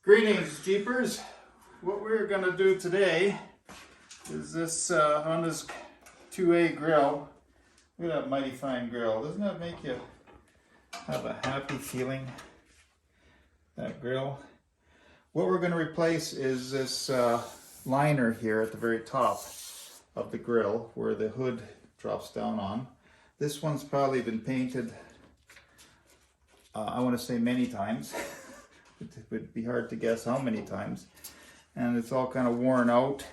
Greetings, Jeepers. What we're going to do today is this Honda's 2A grill. Look at that mighty fine grill. Doesn't that make you have a happy feeling, that grill? What we're going to replace is this liner here at the very top of the grill where the hood drops down on. This one's probably been painted, I want to say many times. It would be hard to guess how many times, and it's all kind of worn out.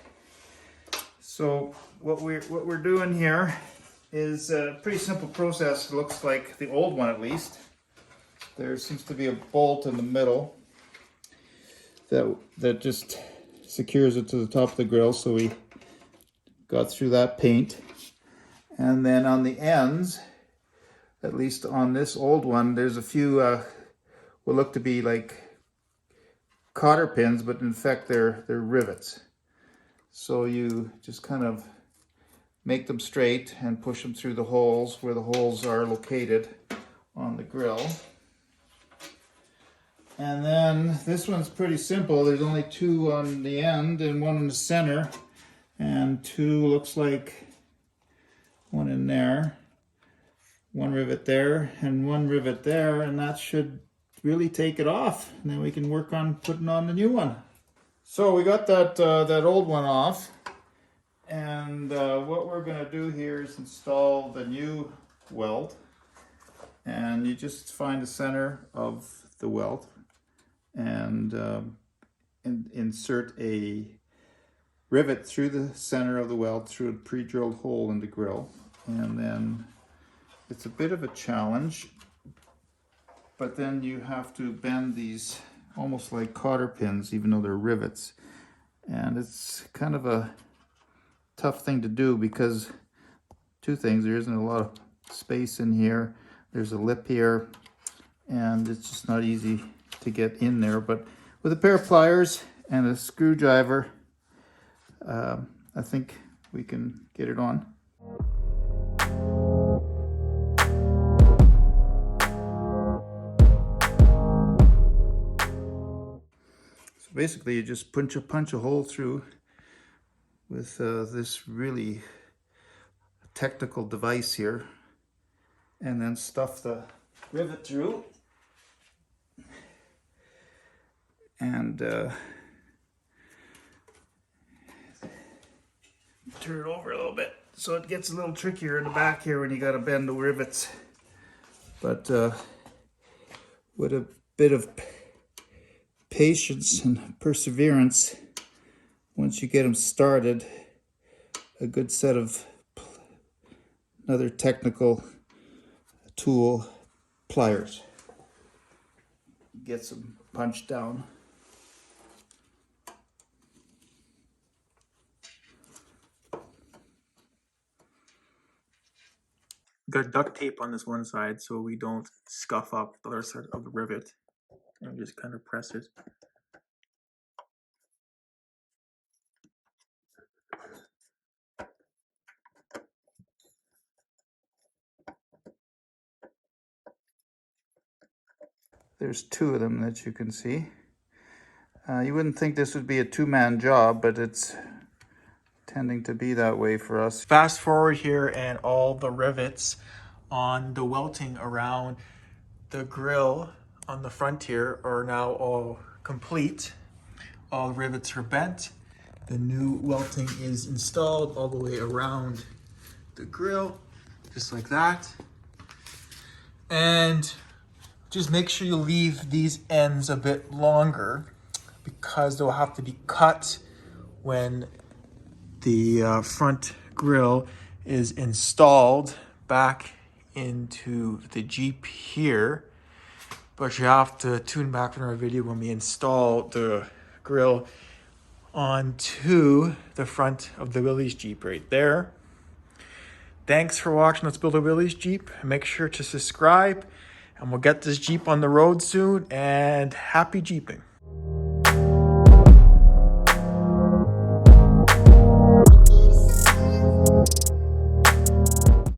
So what we're doing here is a pretty simple process. It looks like the old one, at least. There seems to be a bolt in the middle that just secures it to the top of the grill, so we got through that paint. And then on the ends, at least on this old one, there's a few what look to be like cotter pins, but in fact they're rivets. So you just kind of make them straight and push them through the holes where the holes are located on the grill. And then this one's pretty simple. There's only two on the end and one in the center, and two, looks like one in there, one rivet there and one rivet there, and that should really take it off, and then we can work on putting on the new one. So we got that old one off, and what we're going to do here is install the new welt. And you just find the center of the welt and insert a rivet through the center of the welt through a pre-drilled hole in the grill. And then it's a bit of a challenge, but then you have to bend these almost like cotter pins, even though they're rivets. And it's kind of a tough thing to do because two things: there isn't a lot of space in here, there's a lip here, and it's just not easy to get in there. But with a pair of pliers and a screwdriver, I think we can get it on. Basically, you just punch a hole through with this really technical device here, and then stuff the rivet through, and turn it over a little bit so it gets a little trickier in the back here when you got to bend the rivets. But with a bit of patience and perseverance, once you get them started, a good set of another technical tool, pliers, gets them punched down. Got duct tape on this one side so we don't scuff up the other side of the rivet, and just kind of press it. There's two of them that you can see. You wouldn't think this would be a two-man job, but it's tending to be that way for us. Fast forward here, and all the rivets on the welting around the grill on the front here are now all complete. All the rivets are bent. The new welting is installed all the way around the grill, just like that. And just make sure you leave these ends a bit longer because they'll have to be cut when the front grill is installed back into the Jeep here. But you have to tune back in our video when we install the grill onto the front of the Willys Jeep right there. Thanks for watching Let's Build a Willys Jeep. Make sure to subscribe, and we'll get this Jeep on the road soon, and happy Jeeping.